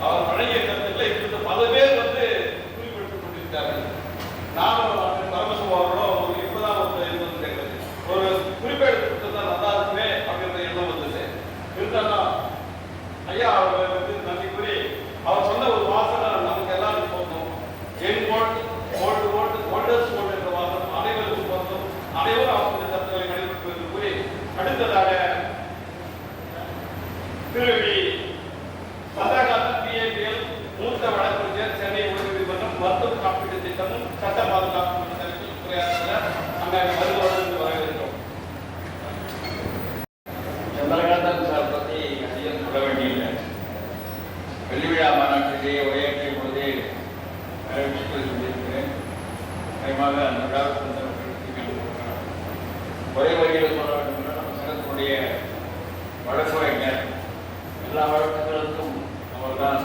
அவர் வழங்கிய கருத்துக்களை இப்படி பல பேர் வந்து குறிப்பிட்டுக் கொண்டிருக்கிறார்கள். நானும் பரமசிவம் அவர்களும் ஒரு இப்பதான் வந்து ஒரு குறிப்பேடு கொடுத்தா நல்லா இருக்குமே அப்படின்ற எண்ணம் வந்தது. இருந்தாலும் ஐயா அவர் வந்து நன்றி கூறி அவர் சொன்ன ஒரு வாசனை நமக்கு எல்லாருக்கும் போதும். என் ஓட்டு ஓட்டு ஓட்டு ஓட்டர்ஸ் ஓட்டு என்ற வாசம் அனைவருக்கும் போதும். அனைவரும் அவருடைய தத்துவங்களை கடைபிடிப்பது என்று கூறி அடுத்ததாக திருவி சந்திரகாந்தன் பிஏபிஎல் மூத்த வழக்கறிஞர் சென்னை உயர்நீதிமன்றம் மருத்துவ காப்பீட்டு திட்டமும் சட்ட பாதுகாப்பு துறையாளர் அங்கே மருத்துவர்கள் வரவேற்கிறோம். சந்திரகாந்தன் சார் பற்றி அதிகம் சொல்ல வேண்டியதில்லை. வெள்ளி விழா மாநாட்டிலே உரையாற்றிய பொழுதே நிறைய விஷயங்கள் சொல்லியிருக்கிறேன். முக்கியமாக அந்த விழாவுக்கு ஒரே வழியில் சொல்ல வேண்டும் என்றால் நம்ம சங்கத்தினுடைய வழக்குரைஞர் எல்லா வழக்குகளுக்கும் அவர்தான்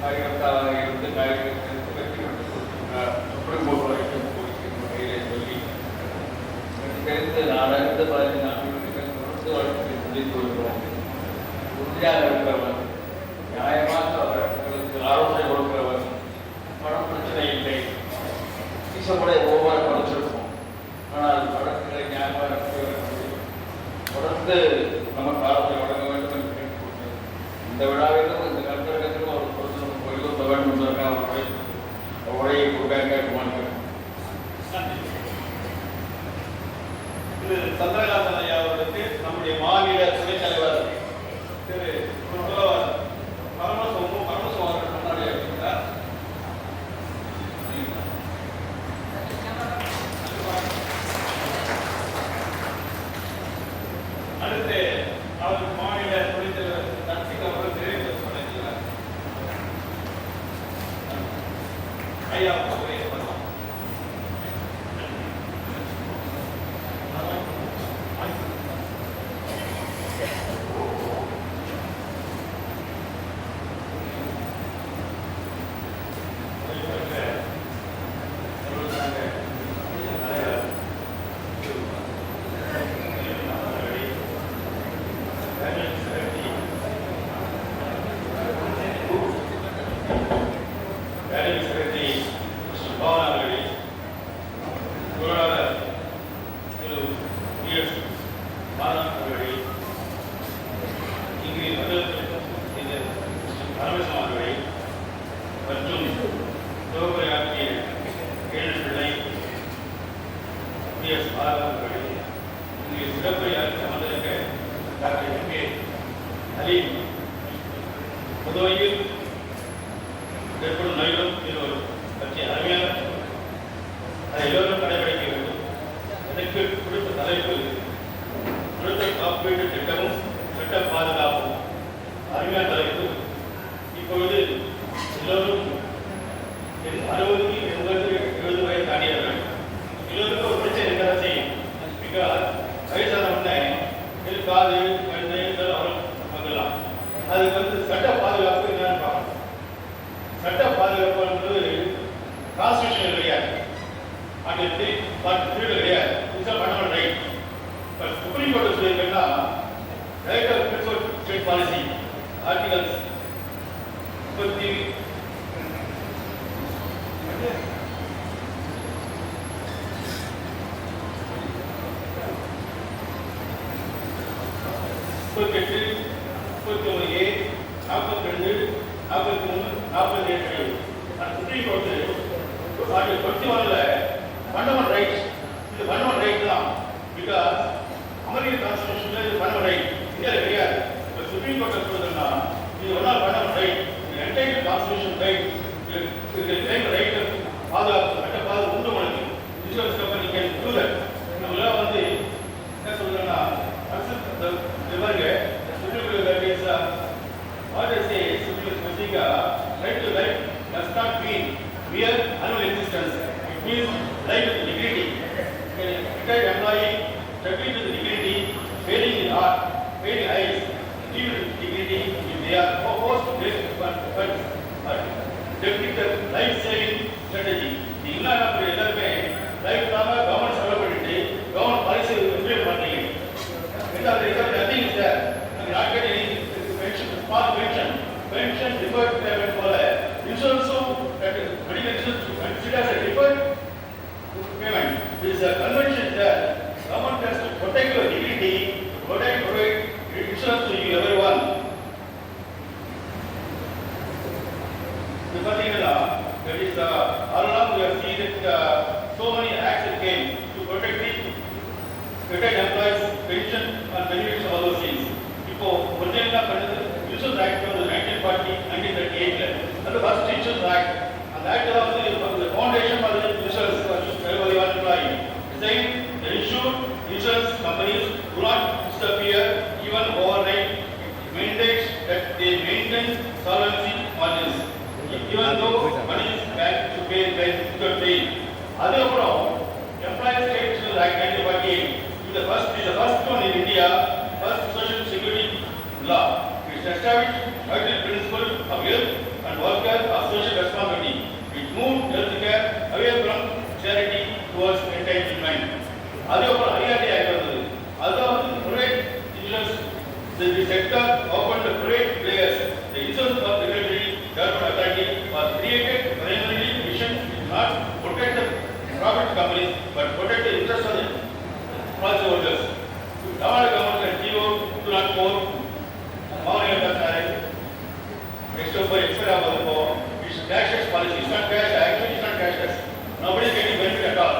காரியகர்த்தாவாக இருந்து காரியகர்த்தாவுக்கு வெற்றி பெற்று கொடுத்திருக்கிறார். சுப்ரீம் கோர்ட் வரைக்கும் போயிருக்கிற வகையிலே சொல்லி தெரிந்து நான் அறிந்து 14 நாட்களுக்கு தொடர்ந்து வழக்குகளை முடித்து வருகிறோம். உறுதியாக இருக்கிறவர், நியாயமாக வழக்குகளுக்கு ஆலோசனை கொடுக்கிறவர், பணம் பிரச்சனை இல்லை, ஈசமுடைய ஒவ்வொரு படிச்சிருக்கோம். ஆனால் வழக்குகளை நியாயமாக தொடர்ந்து நமக்கு ஆலோசனை வழங்க வேண்டும் என்று கேட்டுக்கொண்டேன். இந்த விழாவிலும் இந்த கருத்தரங்கத்திலும் ஒரு பொருள் வலியுறுத்த வேண்டும் என்பதற்காக உரையை கொடுக்க கேட்குமாறு. திரு சந்திரகாந்தன் ஐயா அவர்களுக்கு நம்முடைய மாநில துணைத் தலைவர் திரு பரமசிவம் அவர்கள் முன்னாடி இருக்கிறார். அடுத்து அவர் மாநில துணைத் தலைவர் தர்சிக் அவர்கள் நிறைவு சொல்லியிருக்கிறார். ஐயா உரையை பண்ணலாம். புதுவையில் ஏற்படும் நோய்களும் தீர்வுகளும் பற்றி அருமையான அதை எல்லோரும் கடைபிடிக்க வேண்டும். இதற்கு கொடுத்த தலைப்பு கொடுத்த காப்பீட்டு திட்டமும் சட்ட பாதுகாப்பும். அருமையான தலைப்பு. இப்பொழுது எல்லோரும் 60, 80, 70 வயது தாண்டியவர்கள் எல்லோருக்கும் ஒரு பிரச்சனை இருக்கதான் செய்யும். மிக வயசான உடனே காது கண்ணு இதெல்லாம் வந்துடலாம். அதுக்கு வந்து சட்ட பாதுகாப்பு என்னன்னு பார்க்கணும். சட்ட பாதுகாப்பு என்பது கான்ஸ்டிடியூஷன் கிடையாது, கிடையாது. Fundamental right. But supreme court சொல்லியிருக்கேன்னா right of principle state policy articles 30 38, 31A, 42, 43, 47 supreme court article 21ல ஃபண்டமெண்டல் ரைட்ஸ். இது ஃபண்டமெண்டல் ரைட் தான். பிகாஸ் அமெரிக்கன் கான்ஸ்டிடியூஷன்ல இது ஃபண்டமெண்டல் ரைட், இந்தியாவில் கிடையாது. இப்போ சுப்ரீம் கோர்ட் சொல்றதுன்னா இது ஒன்றா fundamental right. Entire constitution right right பாதுகாப்பு சட்ட பாதுகாப்பு உண்டு உனக்கு. Insurance company can do that. நம்மளாம் வந்து என்ன சொல்றேன்னா பாருங்க what I say right to life does not mean mere annual existence. It means life with dignity. A retired employee struggling with dignity, failing in heart, failing eyes, live with dignity if they are forced to break funds or develop the life-saving strategy. The எல்லாருமே life நாம government செலவு பண்ணிட்டு government policy implement பண்ணீங்க. nothing is there. You are not getting any pension, small pension. pension deferred payment போல இன்சூரன்ஸும் medical insurance considered as a deferred payment. This is a convention that government has to protect your dignity, provide insurance to you everyone. The particular that is all along we have seen that so many acts that came to protect the retired employees pension and benefits of all those things. இப்போ ஒரிஜினலா பண்ணது insurance act வந்து 1940 1938 அது first insurance act. அந்த act வந்து foundation for insurance everybody was employee. Saying the insurance companies do not disappear even overnight. It mandates that they maintain solvency margins even though money is back to pay by pay. அதே அப்புறம் Employees State Insurance Act 1948 is the first one in India, first social security law. It established certain principles of health and worker of social responsibility. It moved healthcare away from charity towards entitlement. அதே அப்புறம் IRDA Act வந்தது. அதாவது private insurance, the sector opened to private players. The insurance of regulatory government authority was created primarily mission is not protect the profit companies but protect the interest of the policyholders. Tamil government GO 204 மாநில அரசாங்கம் extra ஆகுது. It's cashless policy. It's not cash. Actually, it's not cashless. Nobody is getting benefit at all.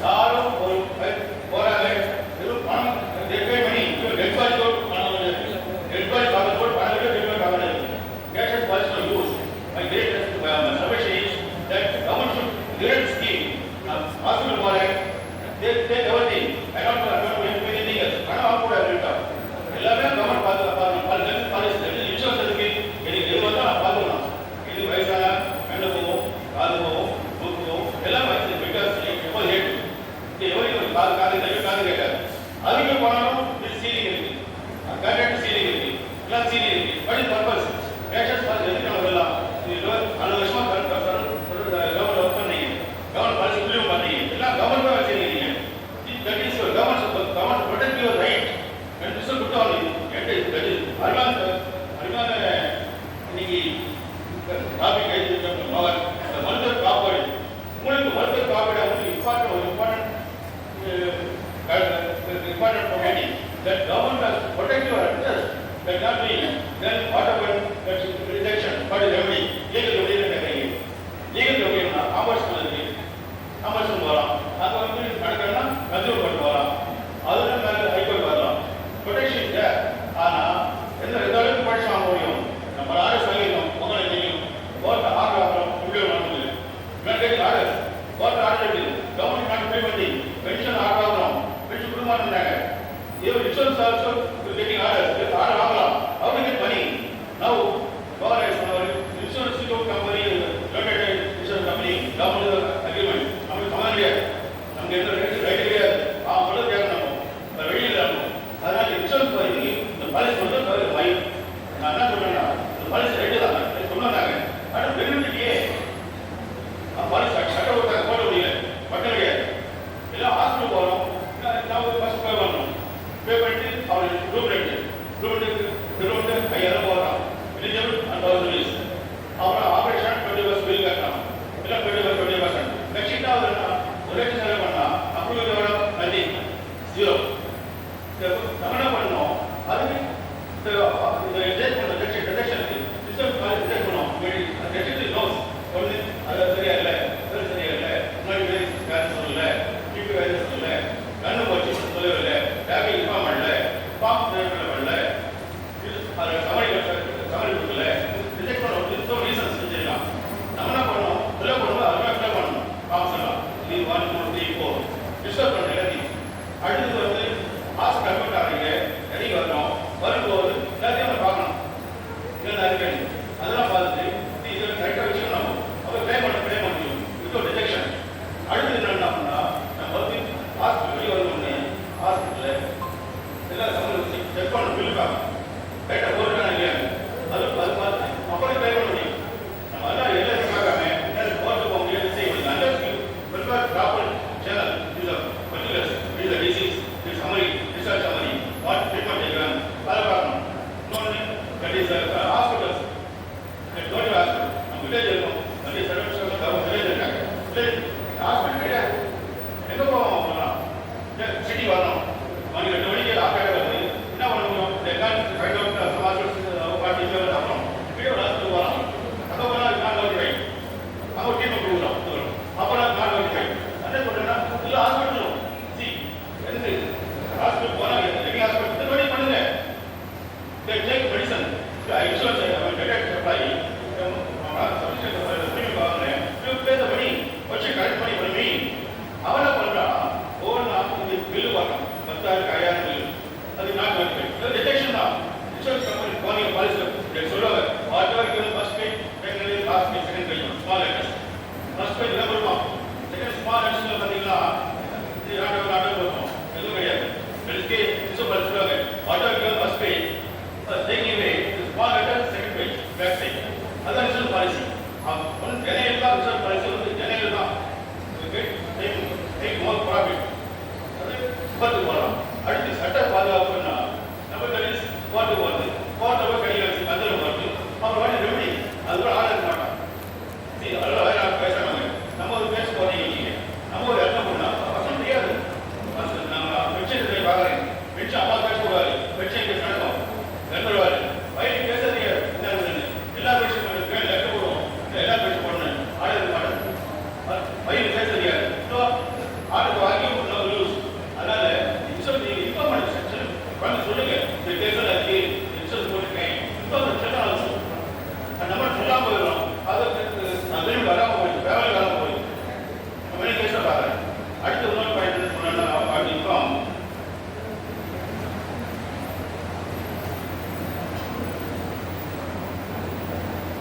யாரும் ஒரு போராக வெறும் பணம் dead money dead body கோட் பணம் டெட் பாடி கார்டு கோட் பணம் dead body card cash policy no use my greatest suggestion is that government should create scheme hospital for they everything I don't know anything else பணம் ஆக கூட இருக்கா எல்லாமே government பாதுகாப்பு பாலிசி இன்சூரன்ஸ் இருக்கு எனக்கு இது வந்தா நான் பாத்துக்கலாம் இது வயசான கண்ணு போகும் காது போகும் மூக்கு போகும் எல்லாம் வயசு பிகாஸ் எப்போ ஹேட் எவரையும் காது கேட்காது அதுக்கு போனாலும் சீலிங் இருக்கு கான்ட்ராக்ட் சீலிங் இருக்கு எல்லாம் சீலிங் இருக்கு but in purpose patients policy எதுக்கு நம்ம வரலாம் 4 வருஷமா கவர்மெண்ட் ஒர்க் பண்ணீங்க கவர்மெண்ட் பாலிசி இம்ப்ளிமெண்ட் பண்ணீங்க எல்லாம் கவர்மெண்ட் வச்சிருக்கீங்க that is your government protect your right and this is good on you that is அருமான இன்னைக்கு டாபிக் ஐடியா மகன் மருத்துவ காப்பீடு உங்களுக்கு மருத்துவ காப்பீடு வந்து important providing that government has protect your interest that not be then what about that rejection what is remedy legal remedy கேக்குறீங்க legal remedy commerce இருக்கு காமர்ஸ் வரலாம் அது வந்து நடக்கணும்னா கன்சியூமர் கோர்ட் வரலாம் அதுல மேல ஹைகோர்ட் வரலாம் ப்ரொடெக்ஷன் இல்ல ஆனா எந்த அளவுக்கு படிச்சு வாங்க முடியும் நம்ம ஆர்டர் சொல்லிருக்கோம் உங்களை தெரியும் கோர்ட் ஆர்டர் ஆகிறோம் இப்படி வாங்குது மேண்டேட் ஆர்டர் கோர்ட் ஆர்டர் இருக்கு கவர்மெண்ட் நாட் பே பண்ணி பென்ஷன் ஆர்டர் ஆகிறோம் பென்ஷன் கொடுக்க மாட்டேங்கிறாங்க even insurance also getting orders order ஆகலாம் how to get money now government insurance company limited insurance company government agreement நமக்கு சமாளியா நமக்கு எந்த ரைட் கிடையாது சொல்ல கேட்கணும் வெளியில் இருக்கணும் அதனால இன்சூரன்ஸ் பண்ணி இந்த பாலிசி மட்டும் வாங்கி நான் என்ன சொல்றேன்னா இந்த பாலிசி ரைட்டு தான் சொன்னாங்க ஆனால் பெனிஃபிட்லேயே பாலிசி சட்ட போட முடியல மக்கள் கிடையாது எல்லாம் ஹாஸ்பிட்டல் போகிறோம் நான் ஃபர்ஸ்ட் பே பண்ணணும் பே பண்ணிட்டு அவர் ரூம் ரெண்ட் 5000 போடுறான் எலிஜிபிள் அண்ட் தௌசண்ட் அப்புறம் ஆபரேஷன் 20% பில் கட்டணும் எல்லாம் 20% நெக்ஸ்ட் அவர் ஒரு லட்சம் செலவு பண்ணா அப்ரூவல் எவ்வளோ நதி 0 நம்ம என்ன பண்ணணும் அதுக்கு இந்த ரிஜெக்ட் பண்ண ரிஜெக்ஷன் சிஸ்டம் ரிஜெக்ட் பண்ணோம் ரிஜெக்ட் நோஸ் ஒன்று அது சரியா இல்லை சரியா இல்லை முன்னாடி வேறு சொல்லல டிபி வேறு சொல்லல கண்ணு வச்சு சொல்லவில்லை டேபி இன்ஃபார்ம் பண்ணல ஃபார்ம் பண்ணல அது சமரி கொடுக்கல ரிஜெக்ட் பண்ண ரீசன்ஸ் செஞ்சிடலாம் நம்ம என்ன பண்ணணும் ஃபில்அப் பண்ணுவோம் அதுவே ஃபில்அப் பண்ணணும் ஃபார்ம் சொல்லலாம் இது 1 2 3 4 டிஸ்டர்ப் பண்ண எல்லாத்தையும் அடுத்து வந்து ஹாஸ்பிட்டல் அட்மிட் ஆகிறீங்க இறங்கி வரணும் வரும்போது எல்லாத்தையும் நம்ம பார்க்கணும் is hospitals. Don't you ask? Village இருக்கும். நிறைய சர்வீஸ் வில்லேஜ் இருக்காங்க. வில்லேஜ் ஹாஸ்பிட்டல் கிடையாது. எங்க போவோம்? சிட்டி வரணும். மணி 2 மணிக்கு ஆகாய வருது. என்ன பண்ணுவோம்? ஃபைண்ட் அவுட் சமாஜ் பார்ட்டி அப்புறம் வீடியோ ஹாஸ்பிட்டல் வரோம். அப்புறம் நான் ஓகே அவங்க டீம் கொடுக்குறோம். அப்புறம் நான் ஓகே என்ன சொல்றேன்னா இல்ல ஹாஸ்பிட்டல் சி எந்த ஹாஸ்பிட்டல் போனா எங்க ஹாஸ்பிட்டல் ரெடி பண்ணுங்க. they take medicine insurance direct supply you pay the money வச்சு கலெக்ட் பண்ணி பண்ணி அவனை பண்றா ஓன் நாக்கு பில்லு வரணும் 10,000 5,000 பில்லு அது நாட் வந்து டிடெக்ஷன் தான் இன்சூரன்ஸ் கம்பெனி போனி பாலிசி சொல்லுவாங்க வாட்டர் கிவன் ஃபர்ஸ்ட் பே செகண்ட் லாஸ்ட் பே செகண்ட் பே ஸ்மால் லெட்டர்ஸ் ஃபர்ஸ்ட் பே என்ன பண்ணுவோம் செகண்ட் ஸ்மால் லெட்டர்ஸ்ல பாத்தீங்கன்னா இது நாட் பண்ணுவோம் எதுவும் கிடையாது இதுக்கு இன்சூரன்ஸ் சொல்லுவாங்க water given first pay taking away the small letter second page back side that's insurance policy one general ka insurance policy வந்து general தான் take more profit அது பத்து போலாம் அடுத்து சட்ட பாதுகாப்புன்னா நம்ம கடைஸ் கோர்ட் வருது கோர்ட் கடையில் அதுல வருது அப்புறம் வந்து ரெமெடி அது கூட ஆர்டர் மாட்டான் சரி அதெல்லாம் வேற பேசுறாங்க நம்ம ஒரு பேச போறீங்க நம்ம ஒரு என்ன பண்ணா அவசரம் தெரியாது நம்ம வெப்சைட் பார்க்குறேன் வெப்சைட் அப்பா பேசக்கூடாது வெப்சைட் பேசணும் நண்பர்கள் வயலில் பேசுறீங்க எல்லா பேசும் லெட்டர் போடுவோம் எல்லா பேசும் போடணும் ஆர்டர் மாட்டேன் வயலில் பேசுறீங்க ஆர்டர் வாங்கி லூஸ் அதனால இன்சூரன்ஸ் நீங்கள் இன்ஃபார்ம் செக்ஷன் வந்து சொல்லுங்க இந்த கேஸில் இருக்கு இன்சூரன்ஸ் போட்டுருக்கேன் இன்ஃபார்ம் செக்ஷன் அவசியம் அந்த நம்பர் சொல்லாமல் போயிடும் அது வராமல் போயிடும் ஃபேமிலி வராமல் போயிடும் நம்ம கேஸை பார்க்குறேன் அடுத்த இன்னொரு பாயிண்ட் என்ன சொன்னா inform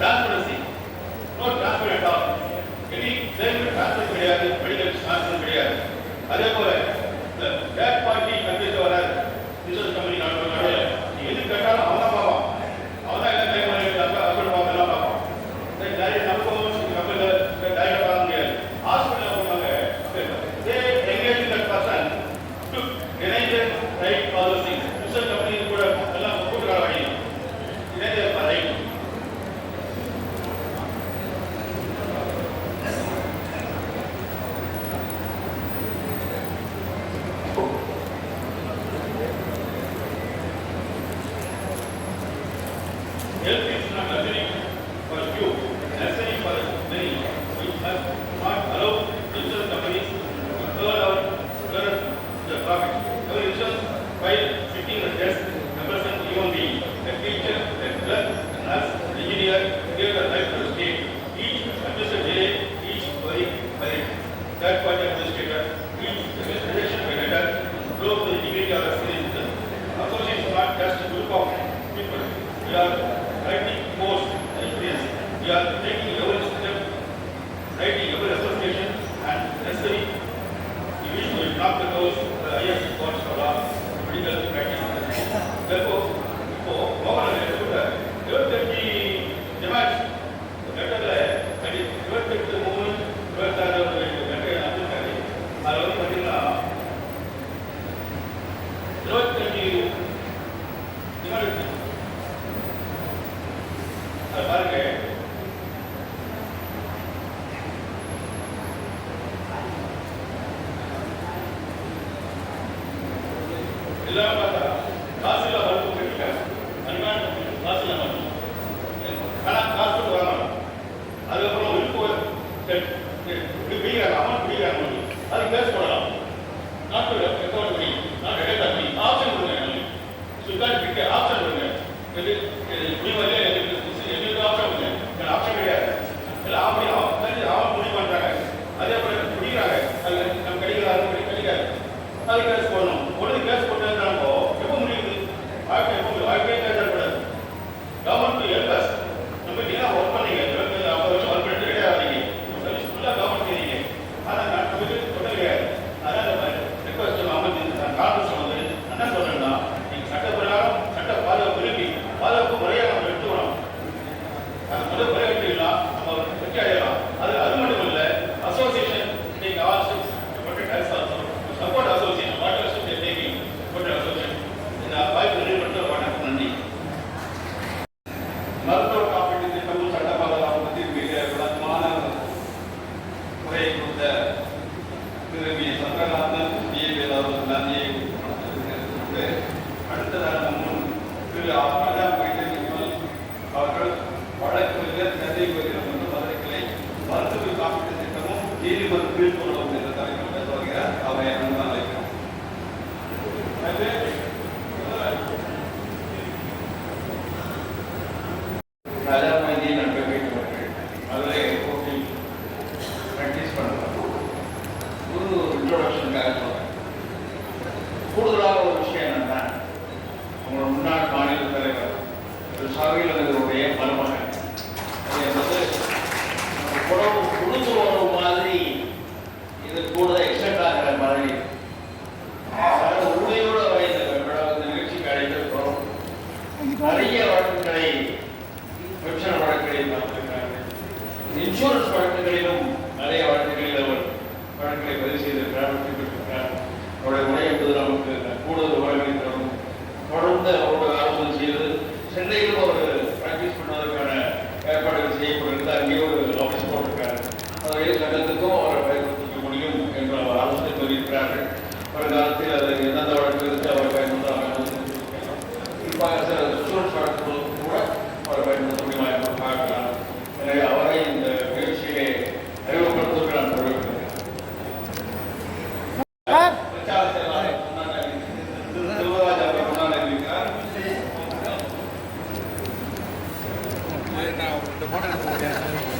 transparency no transparent at all any then transparency கிடையாது medical transparency கிடையாது அதே போல third party கண்டிப்பா வராது இன்சூரன்ஸ் கம்பெனி நாடுல எது கேட்டாலும் அவன் தான் பார்ப்பான் அவன் தான் என்ன டைம் பண்ணிருக்காங்க அக்கௌண்ட் பார்க்கலாம் பார்ப்பான் டைரக்ட் நம்ம கம்பெனில டைரக்ட் பார்க்க முடியாது ஹாஸ்பிட்டல் போனாங்க they engage that person to deny the right policy insurance company கூட எல்லாம் கூட்டுறாங்க இதே right Health is not necessary for few, necessary for many. We must not allow insurance companies to earn the profit. Our insurance, while sitting at desk, represent human being. The teacher, the clerk, the nurse, the engineer, give the life to the state. Each administrator, each worry by third party administrator, each administration by letter, prove the dignity of the citizen. Association is not just a group of people. We are writing course experience. We are taking every step, writing every association and necessary. We wish to knock the doors the highest courts for law, medical practice. Therefore, for more than 20 demands, the letter that is 20 movement, 12 அது வந்து பார்த்தீங்கன்னா 25 demand பாருங்க எல்லாம் பார்த்தா காசுல மருத்துவ கட்டிட்டாங்க அன்பான காசுல மருத்துவம் ஆனால் காசு கொடுத்து வாங்கணும் அதுக்கப்புறம் அமௌண்ட் பிடிக்கிறாங்க அது பேச போடலாம் நாட்டு ரெக்கார்ட் பண்ணி நான் ரெக்கார்ட் பண்ணி ஆப்ஷன் கொடுங்க சுல்தான் கிட்ட ஆப்ஷன் கொடுங்க முடிவதே எங்களுக்கு ஆப்ஷன் கொடுங்க ஆப்ஷன் கிடையாது இல்லை அவன் முடிவு பண்ணுறாங்க அதே போல பிடிக்கிறாங்க அது நம்ம கிடைக்கிறாங்க கிடைக்காது அது கேஸ் போடணும் உடனே கேஸ் போட்டதுனால எப்போ முடியுது வாழ்க்கையே கேட்கக்கூடாது கவர்மெண்ட் ஹெல்பஸ் நம்ம நீங்க ஒர்க் பண்ணீங்க 50 வருஷம் ஒர்க் பண்ணிட்டு கிடையாது சர்வீஸ் ஃபுல்லாக கவர்மெண்ட் செய்றீங்க ஆனால் நமக்கு சொல்ல கிடையாது அதனால ரெக்வஸ்ட் காரணம் வந்து என்ன சொல்றேன்னா நீங்க சட்ட பிரகாரம் சட்ட பாதுகாப்பு இருக்கு பாதுகாப்பு முறையாக நம்ம எடுத்துக்கணும் திரு ஆதாம் வைத்தியர் அவர்கள் வழக்கு சென்னை மதுரை கிளை மருத்துவ காப்பீட்டு திட்டமும் நீதிமன்ற தீர்ப்புகளும் என்ற தலைப்பில் பேச வருகிறார். அவரை அன்புடன் அழைக்கிறோம். ராஜாமதி நட்பை வைத்தவர்கள் மதுரை கோர்ட்டில் பிராக்டிஸ் பண்ணுறாங்க. ஒரு இன்ட்ரோடக்ஷனுக்காக சொல்கிறேன். கூடுதலாக ஒரு விஷயம் என்னன்னா, உங்களோட முன்னாள் மாநில தலைவர் திரு சாவியிலுடைய மருமகன் என்பது குடும்ப உறவு மாதிரி இது கூட எக்ஸ்டெண்ட் ஆகிற மாதிரி உண்மையோட இந்த நிகழ்ச்சிக்கு அழைத்திருக்கிறோம். நிறைய வழக்குகளை பென்ஷன் வழக்குகளில் பார்த்திருக்கிறார்கள். இன்சூரன்ஸ் வழக்குகளிலும் நிறைய வழக்குகளில் அவர் வழக்குகளை பதிவு செய்திருக்கிறார், வெற்றி பெற்றிருக்கிறார். அவருடைய உரை என்பது நமக்கு கூடுதல் விவரங்களை தரும். தொடர்ந்து அவரோட ஆலோசனை செய்து சென்னையிலும் அவர் பிராக்டிஸ் பண்ணுவதற்கான ஏற்பாடுகள் செய்யப்பட்டிருந்தார். அங்கே ஒரு ஆஃபீஸ் போட்டிருக்காரு. அதில் சட்டத்துக்கும் அவரை பயன்படுத்திக்க முடியும் என்ற அவர் ஆலோசனை சொல்லியிருக்கிறார்கள். வருங்காலத்தில் அது எந்தெந்த வழக்குகளுக்கு அவர் பயன்படுத்த குறிப்பாக சில இன்சூரன்ஸ் வழக்குகளுக்கும் கூட அவரை பயன்படுத்த முடியுமா என்று பார்க்கலாம். எனவே அவரை இந்த நிகழ்ச்சியை அறிமுகப்படுத்துவதற்கு நான் தெரிவிக்கிறேன்.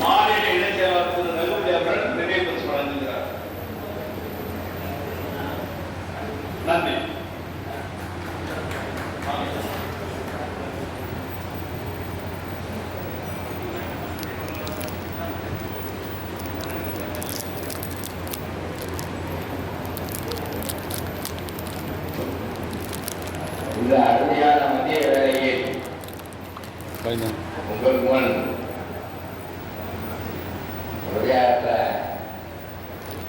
மாநில இடைச்செயலாளர் திரு ரகுபதி அவர்கள் நினைவு பரிசு வழங்குகிறார். நன்றி. இந்த அருமையான மத்திய வேலையில் உங்கள் முன் உரையாற்ற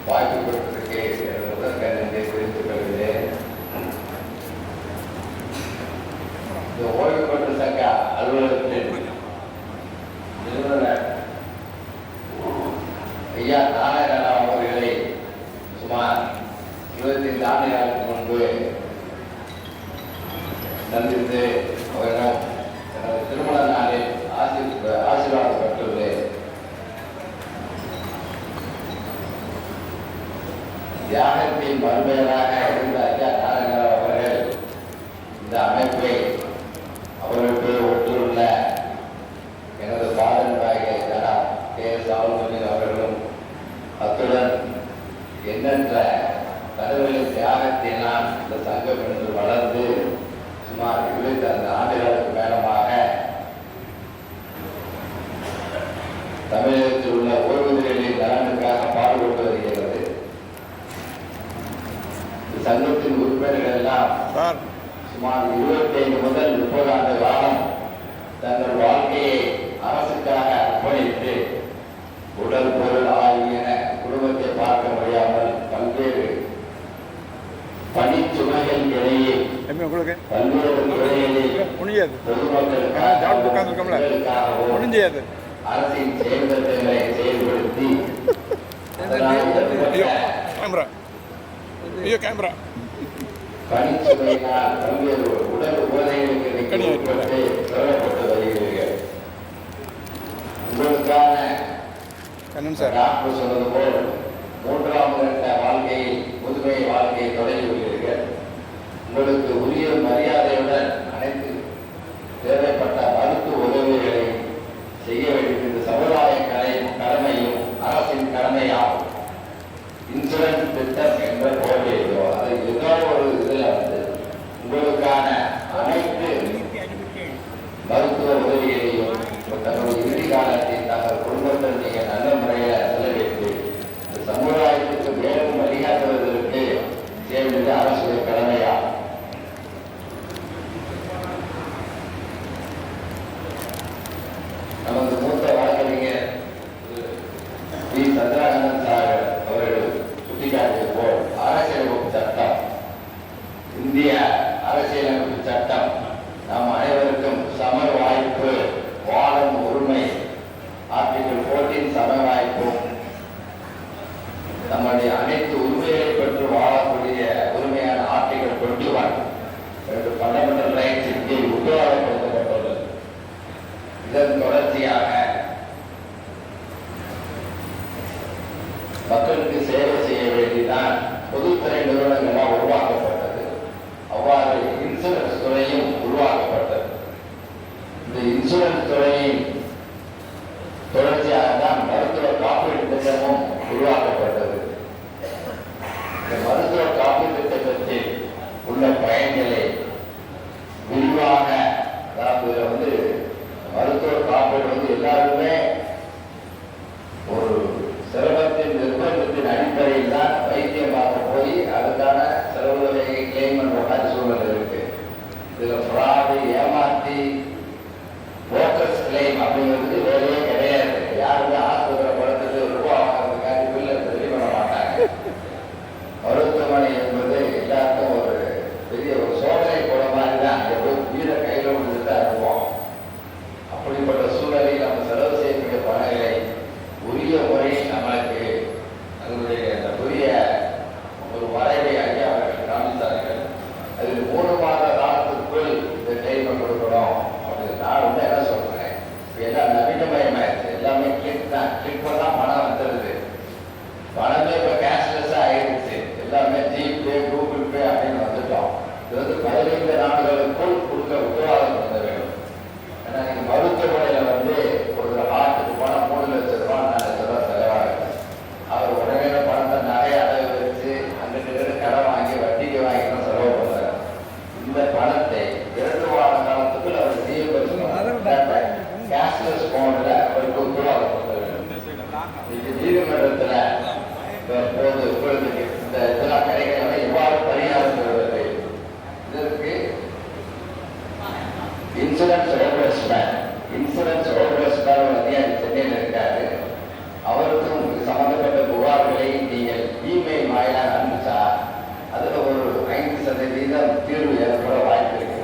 வாய்ப்பு கொடுத்திருக்கே முதல் கருத்தை தெரிவித்துக் கொள்கிறேன். இந்த ஓய்வு பெற்ற சங்க அலுவலகத்தின் நிறுவனர் ஐயா நாராயணன் அவர்களை சுமார் 25 ஆண்டுகளுக்கு முன்பு சந்தித்து அவரிடம் எனது திருமண நாளில் ஆசீர்வாதம் பெற்றுள்ளேன். தியாகத்தின் மறுபெயராக இருந்த ஐயா நாராயணன் அவர்கள் இந்த அமைப்பை அவர்களுக்கு ஒற்றுள்ள எனது பாதன் பாகிய ஜனாப் கே.எஸ். ராமலிங்கம் அவர்களும் அத்துடன் எண்ணற்ற தலைவர்களின் தியாகத்தினால் இந்த சங்கம் என்று வளர்ந்து சுமார் 25 ஆண்டுகளுக்கு மேலமாக தமிழகத்தில் உள்ள ஓய்வூதியர்களின் நலனுக்காக பாடுபட்டு வருகிறது. சங்கத்தின் உறுப்பினர்கள் எல்லாம் சுமார் 25 முதல் 30 ஆண்டு காலம் தங்கள் வாழ்க்கையை அரசுக்காக அர்ப்பணித்து உடல் பொருள் ஆகியன குடும்பத்தை பார்க்க முடியாமல் பல்வேறு பணிச்சுமைகள் இடையே பல்வேறு துறைகளில் பொதுமக்களுக்காகவும் அரசின் செயல்திட்டங்களை செயல்படுத்தி பணிச்சுமையினால் பல்வேறு உடல் உபதைகளுக்கு சொல்லப்பட்டு வருகிறீர்கள். உங்களுக்கான டாக்டர் சொன்னது போல் 3ஆம் கட்ட வாழ்க்கையில் முதுமை வாழ்க்கையை தொடங்கியுள்ளீர்கள். உங்களுக்கு உரிய மரியாதையுடன் அனைத்து தேவைப்பட்ட மருத்துவ உதவிகளை செய்ய வேண்டிய இந்த சமுதாய கடமையும் அரசின் கடமையாகும். இன்சூரன்ஸ் திட்டம் என்ற போட்டியோ அது ஏதோ ஒரு இதில் வந்து உங்களுக்கான அனைத்து மருத்துவ உதவிகளையும் தங்களுடைய இறுதி காலத்தில் தங்கள் குடும்பத்தில் நீங்கள் நல்ல முறையில் செலவிட்டு இந்த சமுதாயத்துக்கு மேலும் உருவாக்கப்படுத்தப்பட்டுள்ளது. இதன் தொடர்ச்சியாக மக்களுக்கு சேவை செய்ய வேண்டிதான் பொதுத்துறை நிறுவனங்களால் உருவாக்கப்பட்டது. அவ்வாறு இன்சூரன்ஸ் துறையும் உருவாக்கப்பட்டது. இந்த இன்சூரன்ஸ் துறையின் தொடர்ச்சியாக தான் மருத்துவ காப்பீடு திட்டமும் உருவாக்கப்பட்டது. இந்த மருத்துவ காப்பீட்டு திட்டத்தில் உள்ள பயன்களை விரிவாக, அதாவது மருத்துவ காப்பீடு எல்லாருமே ஒரு சிரமத்தின் நிர்பந்தத்தின் அடிப்படையில் தான் வைத்தியம் பார்க்க போய் அதுக்கான செலவுகளை கிளைம் பண்ற மாதிரி சூழ்நிலை இருக்கு. இதுல ஃப்ராடு, ஏமாற்றி போக்கஸ் கிளைம் அப்படிங்கிறது வேலையே கிடையாது. யாருமே ஆஸ்பத்திரி படத்துக்கு ரூபாய் வாங்குறதுக்காக பில்லை ரெடி பண்ண மாட்டாங்க. மருத்துவமனை என்பது எல்லாருக்கும் ஒரு பெரிய ஒரு சோதனை போட மாதிரி தான். வீர கையில் விழுந்து தான் இருப்போம். அப்படிப்பட்ட சூழலில் நம்ம செலவு செய்யக்கூடிய பணங்களை உரிய முறையில் நம்மளுக்கு அதனுடைய உரிய ஒரு வரைவை ஐயா அவர்கள் காமித்தார்கள். அதில் 3 மாத காலத்திற்குள் இந்த டைமை கொடுக்கணும் அப்படின்னு நான் என்ன சொல்றேன், எல்லாம் நவீனமயமாயிருச்சு. எல்லாமே கிளிக் தான். கிளிக் பண்ணா பணம் வந்துடுது. பணமே இப்போ கேஷ்லெஸ்ஸாக ஆயிடுச்சு. எல்லாமே ஜிபே, கூகுள் பே அப்படின்னு வந்துட்டோம். இது 15 நாடுகளுக்குள் கொடுக்க உத்தரவாதம் கொடுக்க வேண்டும். ஏன்னா நீங்க மருத்துவமனையில ஒரு ஹார்ட்டுக்கு போனால் 3 லட்சம் ரூபாய் 4 லட்சம் ரூபாய் செலவாகுது. அவர் உடனே பணத்தை நிறைய அடகு வச்சு அங்கிட்டு கடன் வாங்கி வட்டிக்கு வாங்கிதான் செலவு பண்றாரு. இந்த பணத்தை 2 வார காலத்துக்குள் அவர் கேஷ்லெஸ் போன்ல அவருக்கு உத்தரவாதம் கொடுக்க வேண்டும். இன்னைக்கு நீதிமன்றத்தில் போது உங்களுக்கு இந்த இதெல்லாம் கிடைக்கணும், எவ்வாறு பரிகாரம் பெறுவது? இதற்கு இன்சூரன்ஸ் ஓவர்ஸ்பேன் அதிகாரி சென்னையில் இருக்காரு. அவருக்கும் சம்பந்தப்பட்ட புகார்களை நீங்கள் இமெயில் வாயிலாக அனுப்பிச்சா அதுல ஒரு 5% தீர்வு ஏற்பட வாய்ப்பு இருக்கு.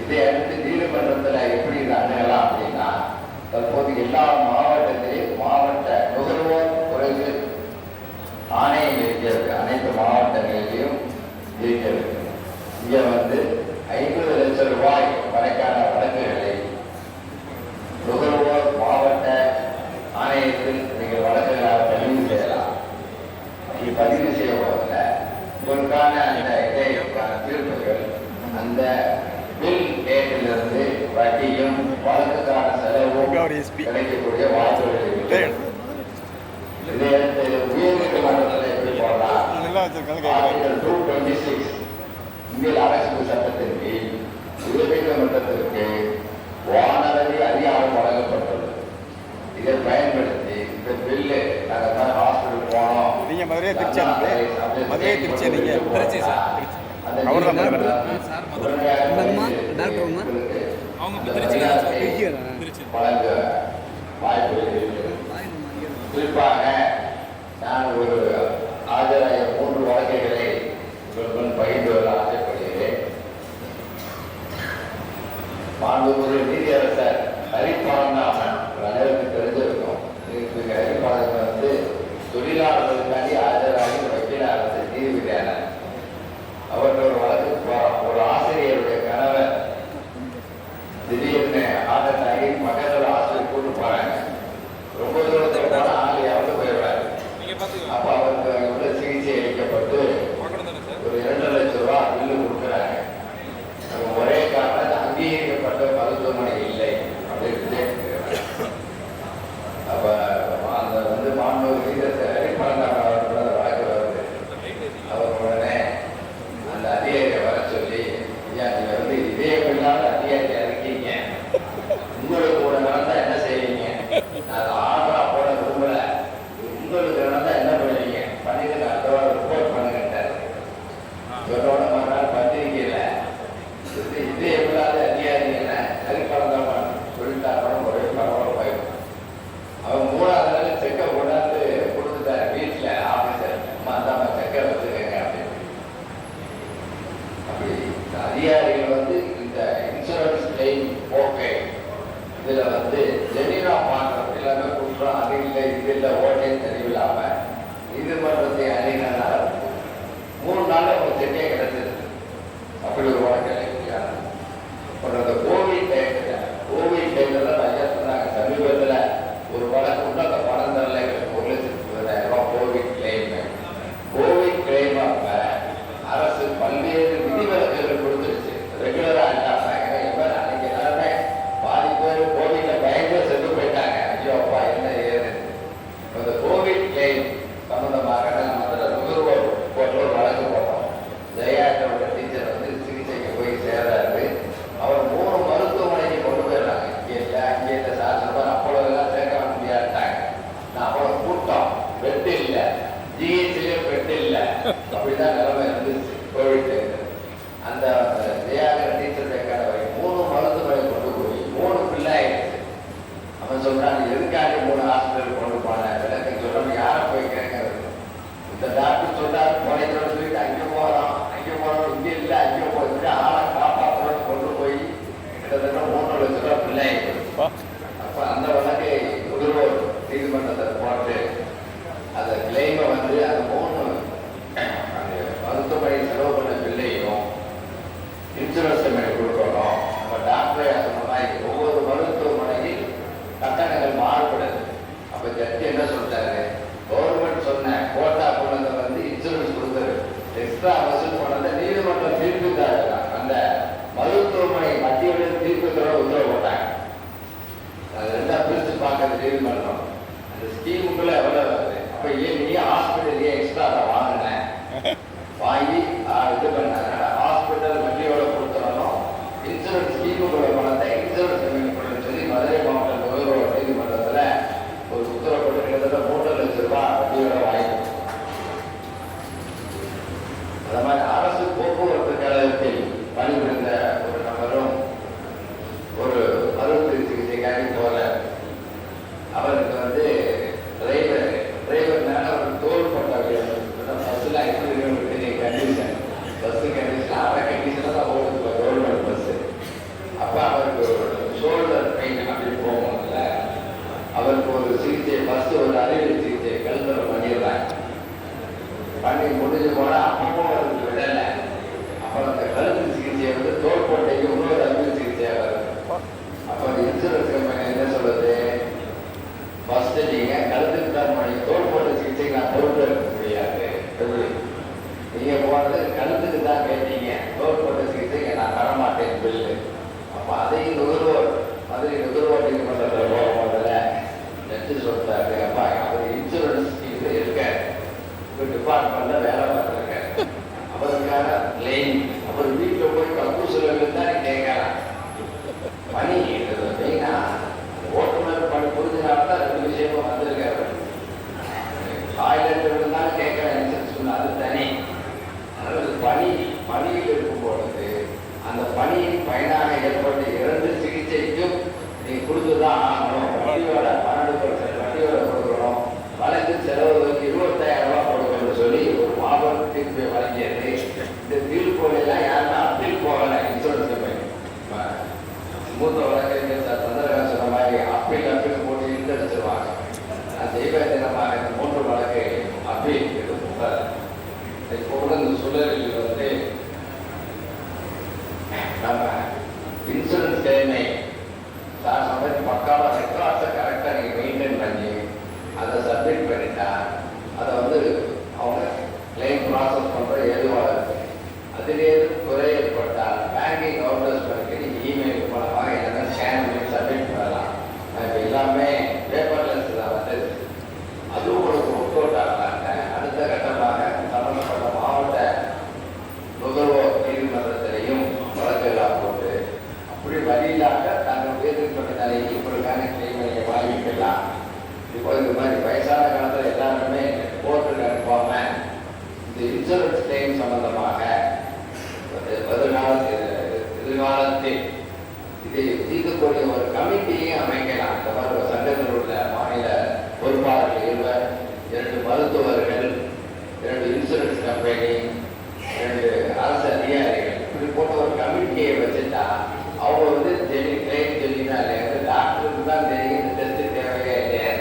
இதை அடுத்து நீதிமன்றத்தில் எப்படி அணுகலாம் அப்படின்னா, தற்போது எல்லா மாவட்டத்திலும் மாவட்ட நுகர்வோர் குறைவு ஆணையம் இருக்கிறது. அனைத்து மாவட்டங்களிலும் இருக்கிறது. இங்க 50 லட்சம் ரூபாய் வரைக்கான வழக்குகளை நுகர்வோர் மாவட்ட ஆணையத்தில் நீங்கள் வழக்குகளாக பதிவு செய்யலாம். நீங்க பதிவு செய்ய போதில் உங்களுக்கான அந்த இடைக்கான தீர்ப்புகள் அந்த பில் டேட்டிலிருந்து வட்டியும் வழக்குக்கான செலவும் கிடைக்கக்கூடிய வாய்ப்புகள் இருக்கு. இதையடுத்து உயர்நீதிமன்றத்தில் எப்படி போடலாம்? ஆர்டிகல் 226 இந்திய அரசியல் சட்டத்தின் கீழ் உயர்நீதிமன்றத்திற்கு வானதி அதிகாரம் வழங்கப்பட்டுள்ளது. இதை பயன்படுத்தி இந்த பில்லு நாங்கள் ஹாஸ்பிட்டல் போனோம். நீங்க மதுரையை திருச்சி நீங்க திருச்சி சார் வழங்க வாய்ப்பு. குறிப்பாக நான் ஒரு ஆஜராய 3 வழக்குகளை உங்களுடன் பகிர்ந்து வர ஆசைப்படுகிறேன். மாண்புமிகு நீதியரசர் ஹரிபாலன் அனைவருக்கு தெரிஞ்சிருக்கும். ஹரிபாலன் தொழிலாளர்களுக்காண்டி ஆஜராகி வக்கீல அரசு நீதிபதியான அவர்கள் ஒரு வழக்கு போறோம். ஒரு ஆசிரியருடைய கணவர் திடீர்னு ஆட்டர் ஆகி மக்கள் ஆசிரியர் கூட்டு போறாங்க. ரொம்ப தூரத்தை போனா ஆலையாவது போயிடுறாரு. அப்ப அவருக்கு சிகிச்சை அளிக்கப்பட்டு ஒரு 2 லட்சம் ரூபாய் பில்லு கொடுக்குறாங்க. ஒரே காரணம் அங்கீகரிக்கப்பட்ட மருத்துவமனை இல்லை அப்படின்னு. அப்ப அந்த மாண்புமிகு ஹரிபாலன் வழக்கு வருது. அவர் உடனே அந்த அதிகாரியை வர சொல்லி, ஐயா நீங்க இதே இல்லாத அதிகாரியா இருக்கீங்க, உங்களுக்கு கூட நடந்தா என்ன செய்வீங்க? நான் ஆர்டரா போட விரும்பல, உங்களுக்கு நடந்தா என்ன பண்ணுவீங்க? பண்ணிட்டு அடுத்த வாரம் ரிப்போர்ட் பண்ணுங்கட்டாரு. இவரோட மறுநாள் பத்திரிகையில இதே இல்லாத அதிகாரி என்ன ஹரிபாலன் சொல்லிட்டாரு. ஒரே பரவாயில்ல பயம். அவன் 3வது நாள் செக்கை கொண்டாந்து கொடுத்துட்டாரு வீட்டுல. ஆபீசர் அம்மா செக்கை வச்சுக்கங்க அப்படின்னு. அப்படி அதிகாரிகள் இந்த இன்சூரன்ஸ் கிளைம் ஓகே இதுல ஜெனீரா பாக்குறது எல்லாமே குற்றம், அது இல்லை இது இல்லை ஓட்டையும் தெரியவில்லாம நீதிமன்றத்தை அணுகினால் 3 நாள் ஒரு செக்கே கிடைச்சது. அப்படி ஒரு வழக்கு ஒரு மூத்த வழக்கறிஞர் சந்திரகாந்த் சொன்ன மாதிரி அப்பீல் போட்டு இழுத்தடிச்சிருவாங்க. நான் தெய்வ தினமாக இந்த 3 வழக்கை அப்பீல் இது இப்போ உள்ள இந்த சூழலில் வந்து நம்ம இன்சூரன்ஸ் கிளைமை சார் சொன்னது பக்காவாக ரெக்கார்ட்ஸை கரெக்டாக நீங்கள் மெயின்டைன் பண்ணி அதை சப்மிட் பண்ணிட்டா அதை வந்து அவங்க கிளைம் ப்ராசஸ் பண்ணுற ஏதுவாக இருக்கு. அதிலே குறை ஏற்பட்டால் பேங்கிங் அவுட்லெஸ் பண்ணி நீங்கள் இமெயில் மூலமாக என்னென்ன ஸ்கேன் பண்ணி சப்மிட் பண்ணலாம். இப்போ எல்லாமே பேப்பர்லெஸ் தான் வந்து அதுவும் உங்களுக்கு ஒர்க் அவுட் ஆகலாங்க. அடுத்த கட்டமாக சம்பந்தப்பட்ட மாவட்ட நுகர்வோர் நீதிமன்றத்திலையும் வழக்கெல்லாம் போட்டு அப்படி வழியிலாக நாங்கள் உயர்நீதிமன்ற நிலையில் இப்படிக்கான கிளைமை வாங்கிக்கலாம். இப்போ இந்த மாதிரி வயசான காலத்தில் எல்லாருமே கோர்ட்டுக்கு அனுப்பாம இந்த இன்சூரன்ஸ் கிளைம் சம்பந்தமாக எதிர்காலத்தில் இதை தீர்க்கக்கூடிய ஒரு கமிட்டியை அமைக்கலாம். இந்த மாதிரி சங்கத்தில் உள்ள மாநில பொறுப்பாளர்கள் 2 மருத்துவர்கள், 2 இன்சூரன்ஸ் கம்பெனி, 2 அரசு அதிகாரிகள் இப்படி போட்ட ஒரு கமிட்டியை வச்சுட்டா அவங்க வந்து கிளைம் தெரியினாலே டாக்டருக்கு தான் தெரியும் இந்த டெஸ்ட் தேவையே இல்லையா,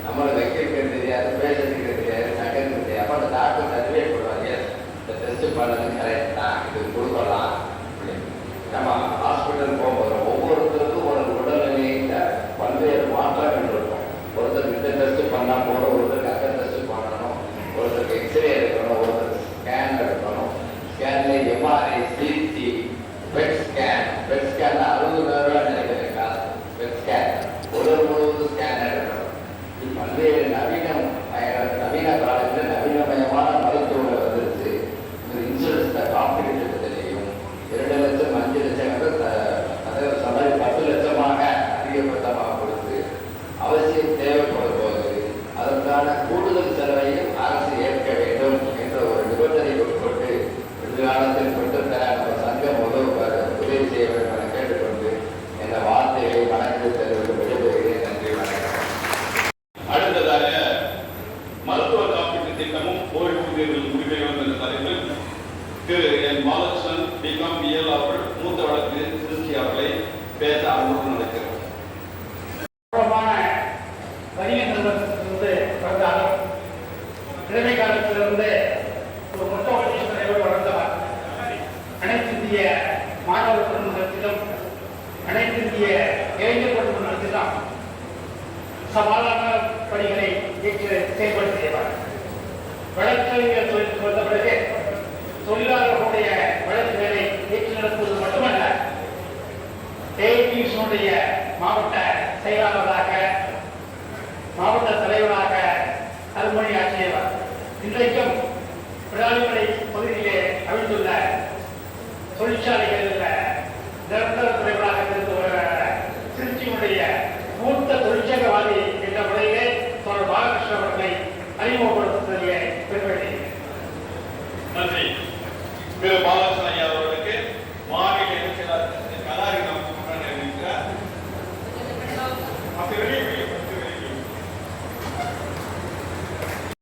நம்மளை வைக்க தெரியாது, பேசுறதுக்கு தெரியாது, சங்கத்துக்கு தெரியாது. அப்போ அந்த டாக்டர் சர்டிஃபிகேட் போடுவாங்க, இந்த டெஸ்ட் பண்ணது கரெக்ட் தான், இது கொடுக்கலாம். நம்ம ஹாஸ்பிட்டல் போகும்போது ஒவ்வொருத்தருக்கும் ஒரு உடல்நிலையில் பல்வேறு மாற்றங்கள் இருக்கும். ஒருத்தருக்கு இந்த டெஸ்ட் பண்ணால் போகிற, ஒருத்தருக்கு அந்த டெஸ்ட் பண்ணணும், ஒருத்தருக்கு எக்ஸ்ரே எடுக்கணும், ஒருத்தருக்கு ஸ்கேன் எடுக்கணும். ஸ்கேனில் எம்ஆர்ஐ, சிடி, பெட் ஸ்கேன் 60,000 நினைக்கிறேன். பெட் ஸ்கேன் உடல் முழுவதும் ஸ்கேன் எடுக்கணும். பல்வேறு நவீன காலத்தில் நவீனமயமான மருத்துவங்கள் வந்துருச்சு. இந்த இன்சூரன்ஸ் காப்பீடு திட்டத்திலையும் 2 லட்சம் 5 லட்சம் அதே சமய 10 லட்சமாக அதிகபட்சமாக கொடுத்து அவசியம் தேவைப்படும் போது அதற்கான கூடுதல் செலவையும் அரசு ஏற்க வேண்டும் என்ற ஒரு நிபந்தனை உட்கொண்டு எதிர்காலத்தில் பெற்றுத்தர நம்ம சங்கம் உதவி செய்ய வேண்டும் என கேட்டுக்கொண்டு இந்த வார்த்தைகளை வணங்கி தெரிவித்து விடைபெறுகிறேன். நன்றி, வணக்கம். அடுத்ததாக மருத்துவ காப்பீட்டு திட்டமும் ஓய்வூதியர்கள் உரிமைகள் என்ற தலைப்பில் திரு என் பாலகிருஷ்ணன் பிகாம் பிஎல் அவர்கள் மூத்த வழக்கு திருச்சி அவர்களை பேச அனுமதி நடக்கிறது. வணிக நிறுவனத்திலிருந்து வந்தாலும் இளமை காலத்திலிருந்து ஒரு மொத்த வணிக வளர்ந்தவர். அனைத்து இந்திய மாணவர் குடும்பத்திலும் அனைத்து இந்திய இளைஞர் குடும்பத்திலும் சவாலான பணிகளை செயல்படுத்தியவர். வழக்கறிஞர் தொழில் வந்த பிறகு தொழிலாளர்களுடைய வழக்குகளை ஏற்று நடத்துவது மட்டுமல்ல, ஏஐடியுடைய மாவட்ட செயலாளராக, மாவட்ட தலைவராக அருள்மொழியாற்றியவர். இன்றைக்கும் விராலிமலை பகுதியிலே அமைந்துள்ள தொழிற்சாலைகளில் நிரந்தர தலைவராக இருந்து வருகிற திருச்சியினுடைய மூத்த தொழிற்சங்கவாதி என்ற முறையிலே தொடர் பாலகிருஷ்ணன் அவர்களை அறிமுகப்படுத்துவதை பெருமைப்படுகிறேன். நன்றி. திரு பாலகிருஷ்ணன்